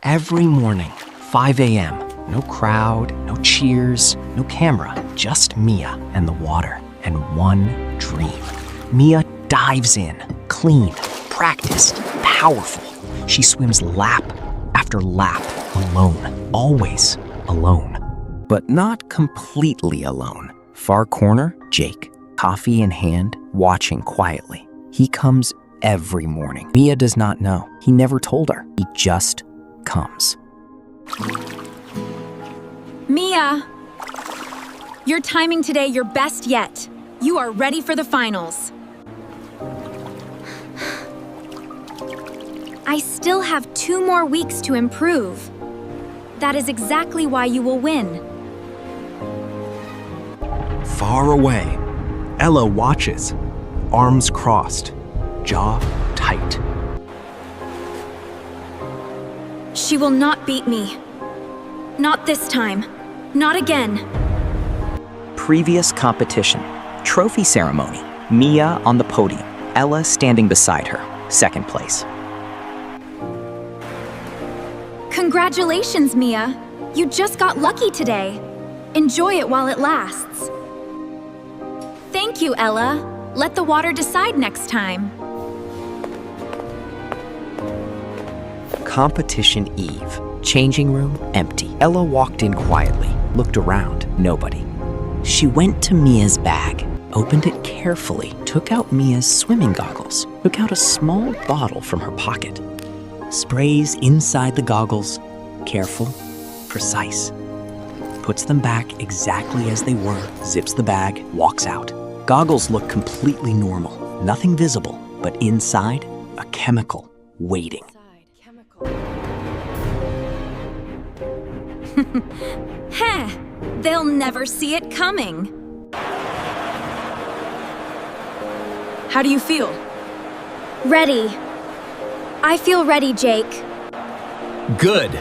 Every morning, 5 a.m., no crowd, no cheers, no camera, just Mia and the water, and one dream. Mia dives in, clean, practiced, powerful. She swims lap after lap, alone, always alone. But not completely alone. Far corner, Jake, coffee in hand, watching quietly. He comes every morning. Mia does not know. He never told her. He just comes. Mia! Your timing today your best yet. You are ready for the finals. I still have 2 more weeks to improve. That is exactly why you will win. Far away, Ella watches, arms crossed, jaw tight. She will not beat me. Not this time. Not again. Previous competition. Trophy ceremony. Mia on the podium. Ella standing beside her. Second place. Congratulations, Mia. You just got lucky today. Enjoy it while it lasts. Thank you, Ella. Let the water decide next time. Competition eve. Changing room empty. Ella walked in quietly, looked around, nobody. She went to Mia's bag, opened it carefully, took out Mia's swimming goggles, took out a small bottle from her pocket. Sprays inside the goggles, careful, precise. Puts them back exactly as they were, zips the bag, walks out. Goggles look completely normal, nothing visible, but inside, a chemical waiting. Heh! They'll never see it coming. How do you feel? Ready. I feel ready, Jake. Good,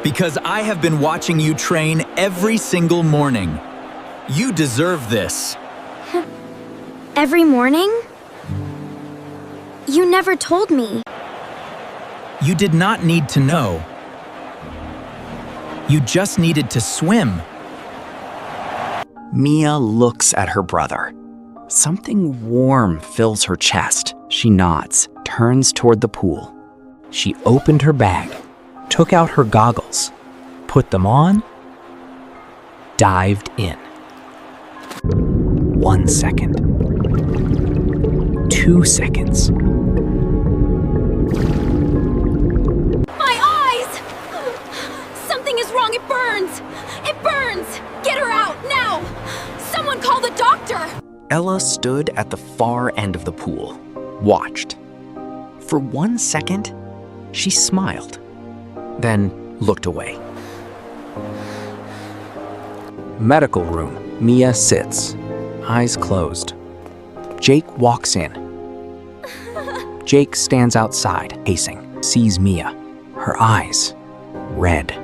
because I have been watching you train every single morning. You deserve this. Every morning? You never told me. You did not need to know. You just needed to swim. Mia looks at her brother. Something warm fills her chest. She nods, turns toward the pool. She opened her bag, took out her goggles, put them on, dived in. 1 second. 2 seconds. My eyes! Something is wrong. It burns! It burns! Get her out, now! Someone call the doctor! Ella stood at the far end of the pool, watched. For 1 second, she smiled, then looked away. Medical room. Mia sits, eyes closed. Jake walks in. Jake stands outside, pacing, sees Mia. Her eyes, red,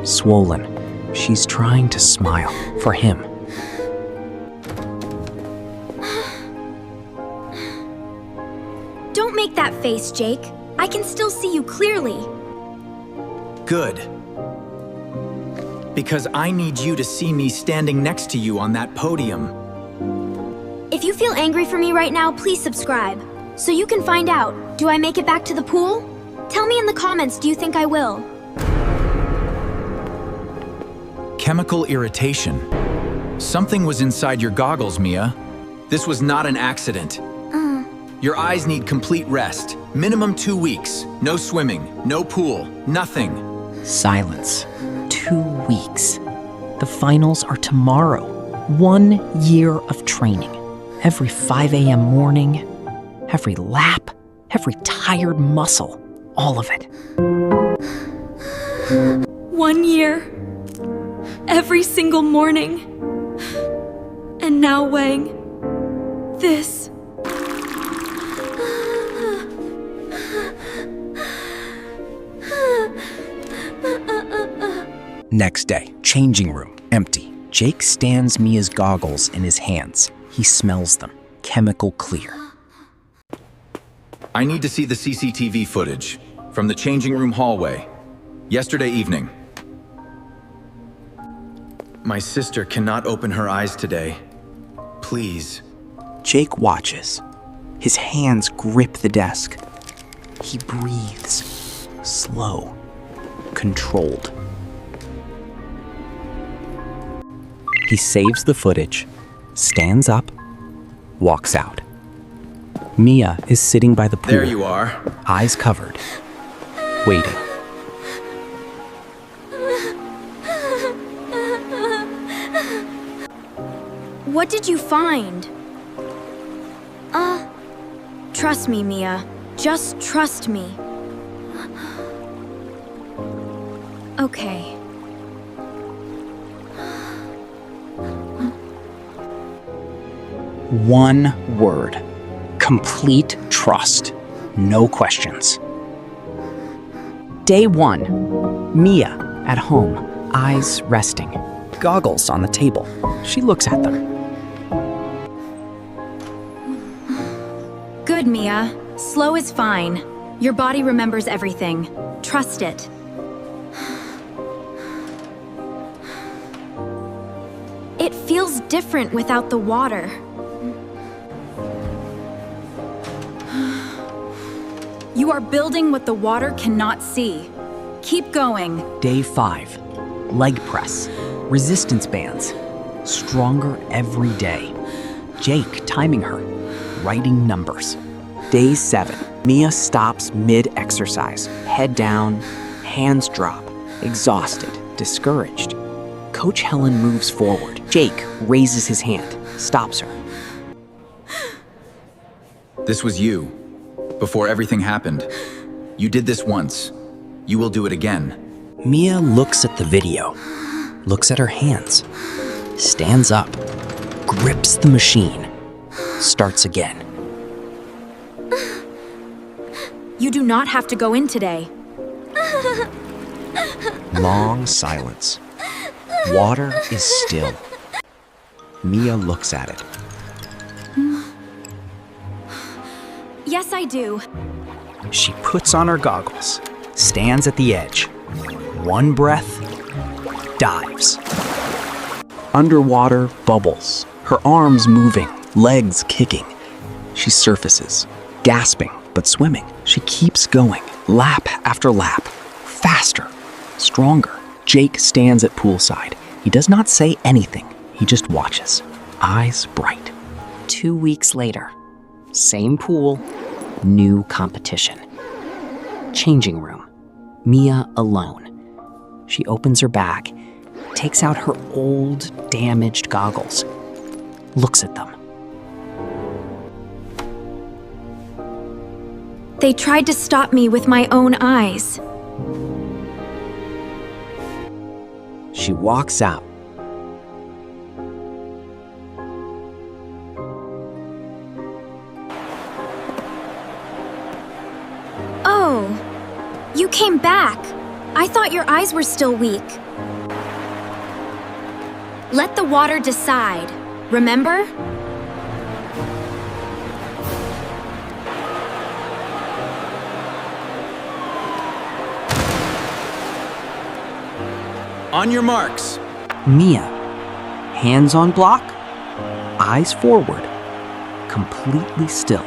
swollen. She's trying to smile for him. Don't make that face, Jake. I can still see you clearly. Good. Because I need you to see me standing next to you on that podium. If you feel angry for me right now, please subscribe. So you can find out, do I make it back to the pool? Tell me in the comments, do you think I will? Chemical irritation. Something was inside your goggles, Mia. This was not an accident. Your eyes need complete rest. Minimum 2 weeks. No swimming, no pool, nothing. Silence. 2 weeks. The finals are tomorrow. 1 year of training. Every 5 a.m. morning, every lap, every tired muscle, all of it. 1 year. Every single morning. And now weighing this. Next day, changing room, empty. Jake stands Mia's goggles in his hands. He smells them, chemical clear. I need to see the CCTV footage from the changing room hallway. Yesterday evening. My sister cannot open her eyes today. Please. Jake watches. His hands grip the desk. He breathes, slow, controlled. He saves the footage, stands up, walks out. Mia is sitting by the pool. There you are. Eyes covered, waiting. What did you find? Trust me, Mia. Just trust me. Okay. One word. Complete trust. No questions. Day 1. Mia at home, eyes resting, goggles on the table. She looks at them. Good, Mia. Slow is fine. Your body remembers everything. Trust it. It feels different without the water. You are building what the water cannot see. Keep going. Day 5. Leg press. Resistance bands. Stronger every day. Jake timing her. Writing numbers. Day 7. Mia stops mid-exercise. Head down. Hands drop. Exhausted. Discouraged. Coach Helen moves forward. Jake raises his hand. Stops her. This was you. Before everything happened. You did this once. You will do it again. Mia looks at the video. Looks at her hands. Stands up. Grips the machine. Starts again. You do not have to go in today. Long silence. Water is still. Mia looks at it. Yes, I do. She puts on her goggles, stands at the edge. One breath, dives. Underwater bubbles, her arms moving, legs kicking. She surfaces, gasping but swimming. She keeps going, lap after lap, faster, stronger. Jake stands at poolside. He does not say anything. He just watches, eyes bright. 2 weeks later, same pool, new competition. Changing room. Mia alone. She opens her bag, takes out her old, damaged goggles, looks at them. They tried to stop me with my own eyes. She walks out. Oh, you came back. I thought your eyes were still weak. Let the water decide, remember? On your marks. Mia, hands on block, eyes forward, completely still.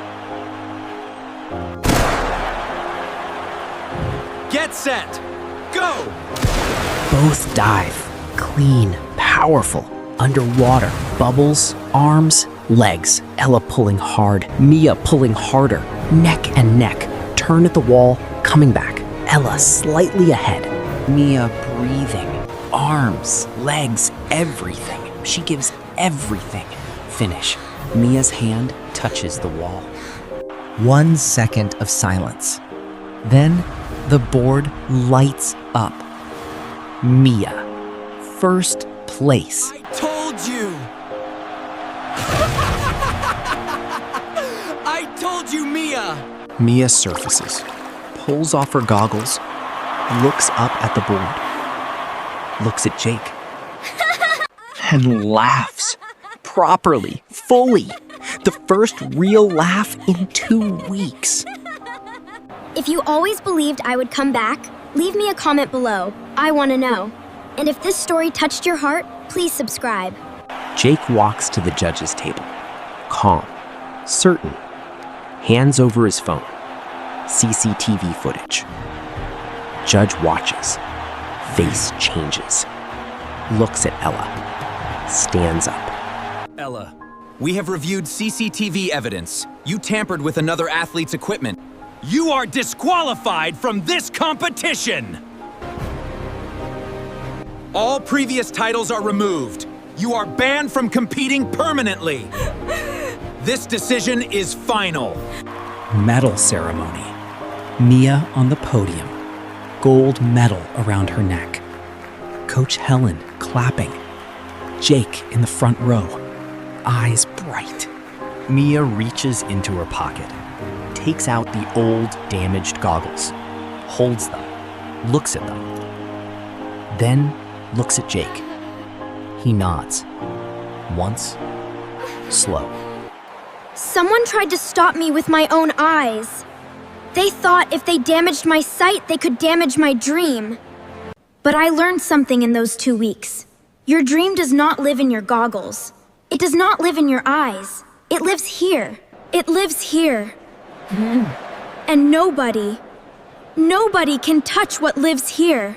Get set. Go! Both dive, clean, powerful, underwater, bubbles, arms, legs, Ella pulling hard, Mia pulling harder, neck and neck, turn at the wall, coming back, Ella slightly ahead, Mia breathing, arms, legs, everything. She gives everything. Finish. Mia's hand touches the wall. 1 second of silence. Then the board lights up. Mia, first place. I told you! I told you, Mia! Mia surfaces, pulls off her goggles, looks up at the board, looks at Jake, and laughs. Properly, fully. The first real laugh in 2 weeks. If you always believed I would come back, Leave me a comment below. I want to know. And if this story touched your heart, please subscribe. Jake walks to the judge's table. Calm, certain. Hands over his phone. CCTV footage. Judge watches. Face changes. Looks at Ella. Stands up. Ella, we have reviewed CCTV evidence. You tampered with another athlete's equipment. You are disqualified from this competition! All previous titles are removed. You are banned from competing permanently. This decision is final. Medal ceremony. Mia on the podium. Gold medal around her neck. Coach Helen clapping. Jake in the front row. Eyes bright. Mia reaches into her pocket. Takes out the old, damaged goggles. Holds them. Looks at them. Then looks at Jake. He nods. Once. Slow. Someone tried to stop me with my own eyes. They thought if they damaged my sight, they could damage my dream. But I learned something in those 2 weeks. Your dream does not live in your goggles. It does not live in your eyes. It lives here. It lives here. And nobody can touch what lives here.